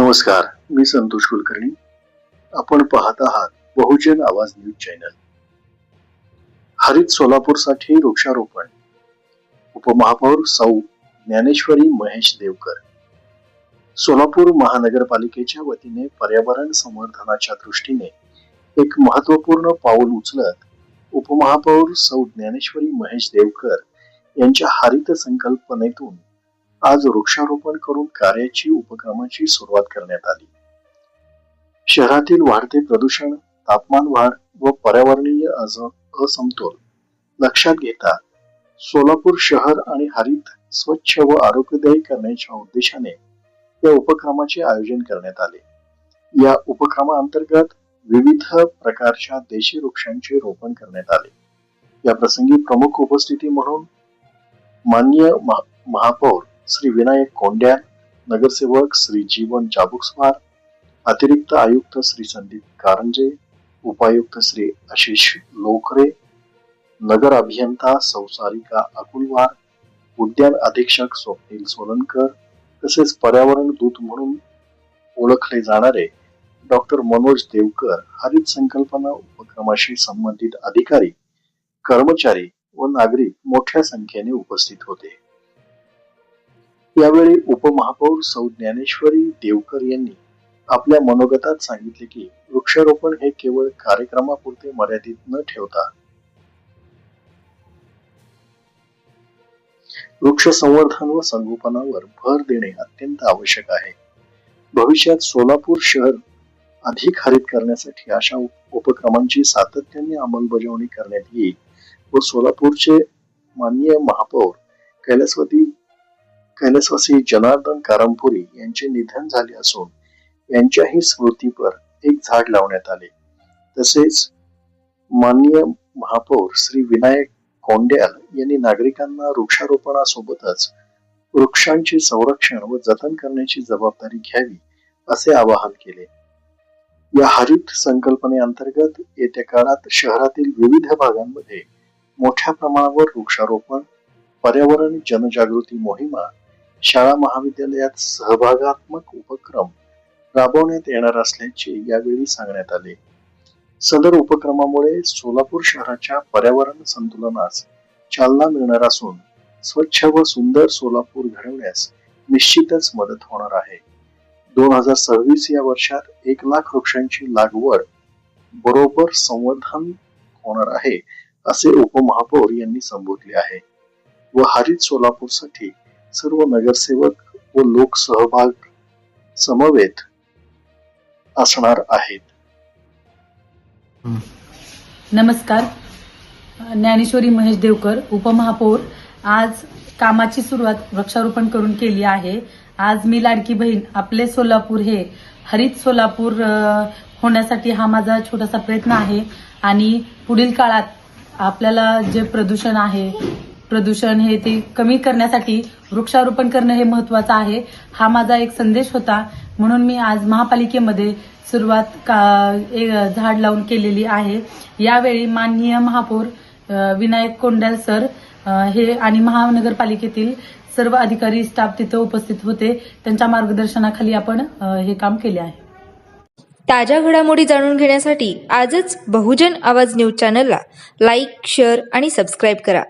नमस्कार, मी संतोष कुलकर्णी. आपण पाहत आहात बहुजन आवाज न्यूज चॅनल. हरित सोलापूरसाठी वृक्षारोपण. उपमहापौर सौ ज्ञानेश्वरी महेश देवकर. सोलापूर महानगरपालिकेच्या वतीने पर्यावरण संवर्धनाच्या दृष्टीने एक महत्वपूर्ण पाऊल उचलत उपमहापौर सौ ज्ञानेश्वरी महेश देवकर यांच्या हरित संकल्पनेतून आज वृक्षारोपण करून कार्याची उपक्रमाची सुरुवात करण्यात आली. शहरातील वाढते प्रदूषण, तापमान वाढ व पर्यावरणीय असमतोल लक्षात घेता सोलापूर शहर आणि हरित, स्वच्छ व आरोग्यदायी करण्याच्या उद्देशाने या उपक्रमाचे आयोजन करण्यात आले. या उपक्रमाअंतर्गत विविध प्रकारच्या देशी वृक्षांचे रोपण करण्यात आले. या प्रसंगी प्रमुख उपस्थिती म्हणून माननीय महापौर श्री विनायक कोंड्याल, नगरसेवक श्री जीवन चाबुकस्वार, अतिरिक्त आयुक्त श्री संदीप कारंजे, उपायुक्त श्री आशिष लोकरे, नगर अभियंता सौ सारिका अकुलवार, उद्यान अधीक्षक स्वप्नील सोलनकर तसेच पर्यावरण दूत म्हणून ओळखले जाणारे डॉक्टर मनोज देवकर, हरित संकल्पना उपक्रमाशी संबंधित अधिकारी, कर्मचारी व नागरिक मोठ्या संख्येने उपस्थित होते. यावेळी उपमहापौर सौ ज्ञानेश्वरी देवकर यांनी आपल्या मनोगतात सांगितले की वृक्षारोपण हे केवळ कार्यक्रमापुरते मर्यादित न ठेवता वृक्ष संवर्धन व संगोपनावर भर देणे अत्यंत आवश्यक आहे. भविष्यात सोलापूर शहर अधिक हरित करण्यासाठी अशा उपक्रमांची सातत्याने अंमलबजावणी करण्यात येईल व सोलापूरचे माननीय महापौर कैलासवासी जनार्दन कारंपुरी यांचे निधन झाले असून यांच्याही स्मृतीपर एक झाड लावण्यात आले. तसेच माननीय महापौर श्री विनायक कोंड्याल यांनी नागरिकांना वृक्षारोपणासोबतच वृक्षांचे संरक्षण व जतन करण्याची जबाबदारी घ्यावी असे आवाहन केले. या हरित संकल्पनेअंतर्गत येत्या काळात शहरातील विविध भागांमध्ये मोठ्या प्रमाणावर वृक्षारोपण, पर्यावरण जनजागृती मोहिमा, शाळा महाविद्यालयात सहभागात्मक उपक्रम राबवण्यात येणार असल्याचे यावेळी सांगण्यात आले. सदर उपक्रमामुळे सोलापूर शहराच्या पर्यावरण संतुलनास चालना मिळणार असून स्वच्छ व सुंदर सोलापूर घडवण्यास निश्चितच मदत होणार आहे. 2026 या वर्षात 1 लाख वृक्षांची लागवड बरोबर संवर्धन होणार आहे असे उपमहापौर यांनी संबोधले आहे व हरित सोलापूरसाठी सर्व नगरसेवक व लोक सहभाग समवेत असणार आहेत. नमस्कार, ज्ञानेश्वरी महेश देवकर, उपमहापौर. आज कामाची सुरुवात वृक्षारोपण करून केली आहे. आज मी लाडकी बहीण आपले सोलापूर हे हरित सोलापूर होण्यासाठी हा माझा छोटासा प्रयत्न आहे आणि पुढील काळात आपल्याला जे प्रदूषण हे ते कमी करण्यासाठी वृक्षारोपण करणं हे महत्वाचं आहे. हा माझा एक संदेश होता म्हणून मी आज महापालिकेमध्ये सुरुवात झाड लावून केलेली आहे. यावेळी माननीय महापौर विनायक कोंड्याल सर हे आणि महानगरपालिकेतील सर्व अधिकारी स्टाफ तिथे उपस्थित होते. त्यांच्या मार्गदर्शनाखाली आपण हे काम केले आहे. ताज्या घडामोडी जाणून घेण्यासाठी आजच बहुजन आवाज न्यूज चॅनलला लाईक, शेअर आणि सबस्क्राईब करा.